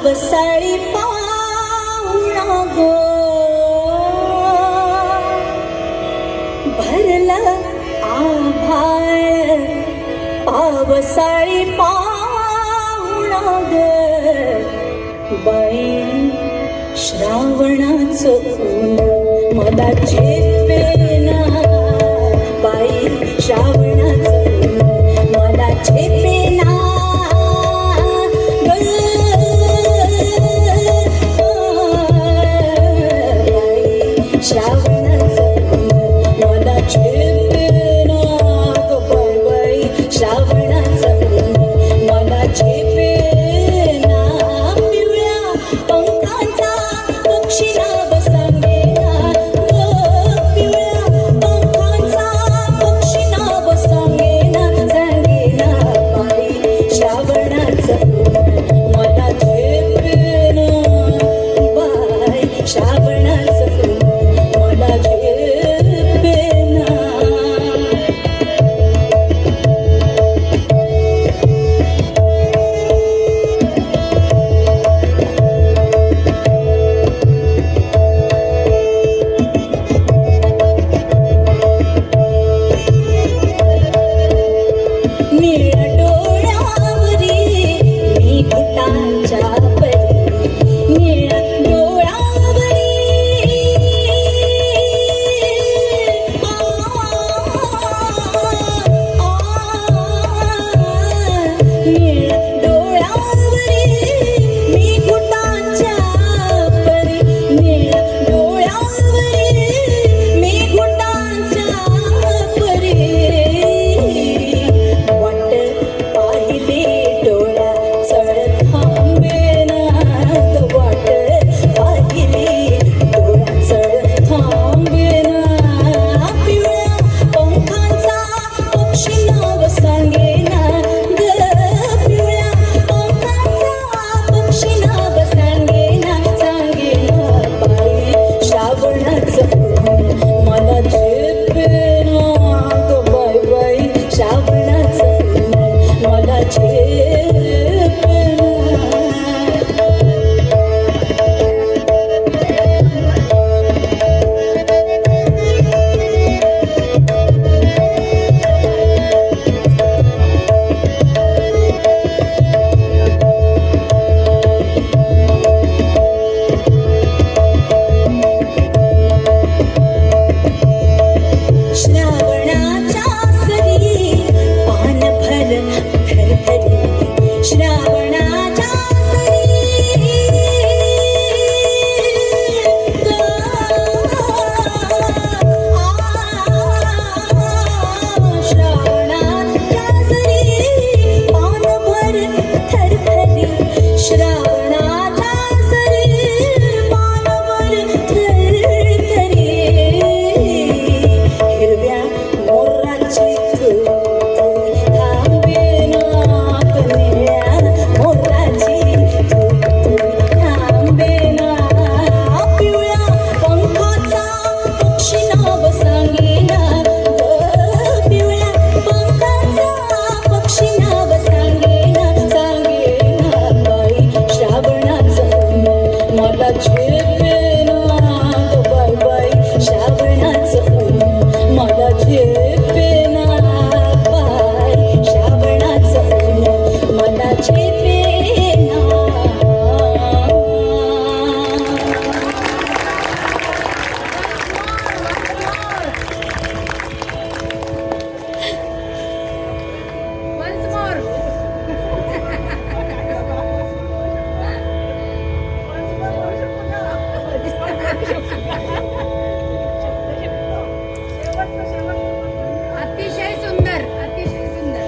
पावसाळी पाहुणा गो भरला आभाळ पावसाळी पाहुणा ग बाई श्रावणाचं ऊन मला झेपेना बाई श्रावणाचं ऊन मला झेपेना श्रावणाचं ऊन मला झेपेना ग बाई श्रावणाचं ऊन मला झेपेना पिवळ्या पंखांचा पक्षी नाव सांगेना पिवळ्या पंखांचा पक्षी नाव सांगेना सांगेना बाई श्रावणाचं ऊन मला झेपेना बाई श्रावणाचं ऊन मला झेपेना निळ्या डोळ्यावरी मी भुतांच्या परी निळ्या डोळ्यावरी निळ्या डोळ्यावरी मी भुतांच्या परी निळ्या डोळ्यावरी मी भुतांच्या परी वाट पाहिली डोळ्या चढ थांबेना ग वाट पाहिली डोळ्या चढ थांबेना पिवळ्या पंखांचा पक्षी नाव सांगेना ग पिवळ्या पंखांचा पक्षी नाव सांगेना सांगेना बाई श्रावणाचं ऊन मला झेपेना ग बाई श्रावणाचं ऊन मला झेपेना श्रावणाच्या सरी पान भर थरथरी श्रावणाच्या सरी श्रावणाच्या सरी पान भर थरथरी श्रावणाच्या सरी पान भर थरथरी हिरव्या मोराची थांबेना कन्या मोराची थांबेना पिवळ्या पंखाचा पक्षी नाव सांगेना पिवळ्या पंखाचा पक्षी नाव सांगेना सांगेना बाई श्रावणाचं ऊन मला झेपेना बाई बाई श्रावणाचं ऊन मला झेपेना बाई श्रावणाचं ऊन मला झेपेना Once more. अतिशय सुंदर अतिशय सुंदर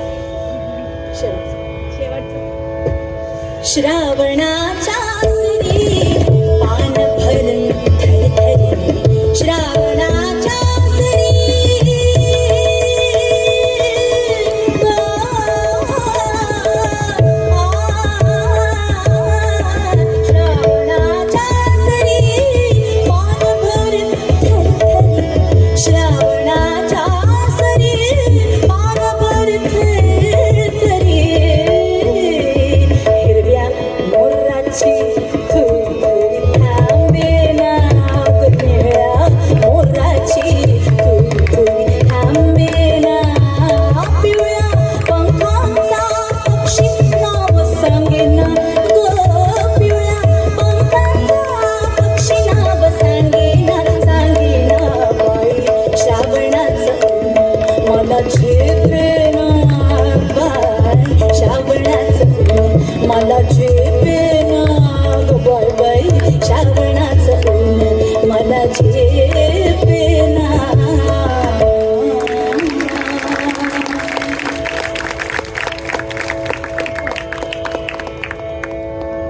श्रावणाच्या सरी पान भरून थरथरी श्रावणाच्या सरी श्रावणाच्या सरी पान भरून थरथरी श्रावणाच्या सरी पान भरून थरथरी हिरव्या मोराची श्रावणाच्या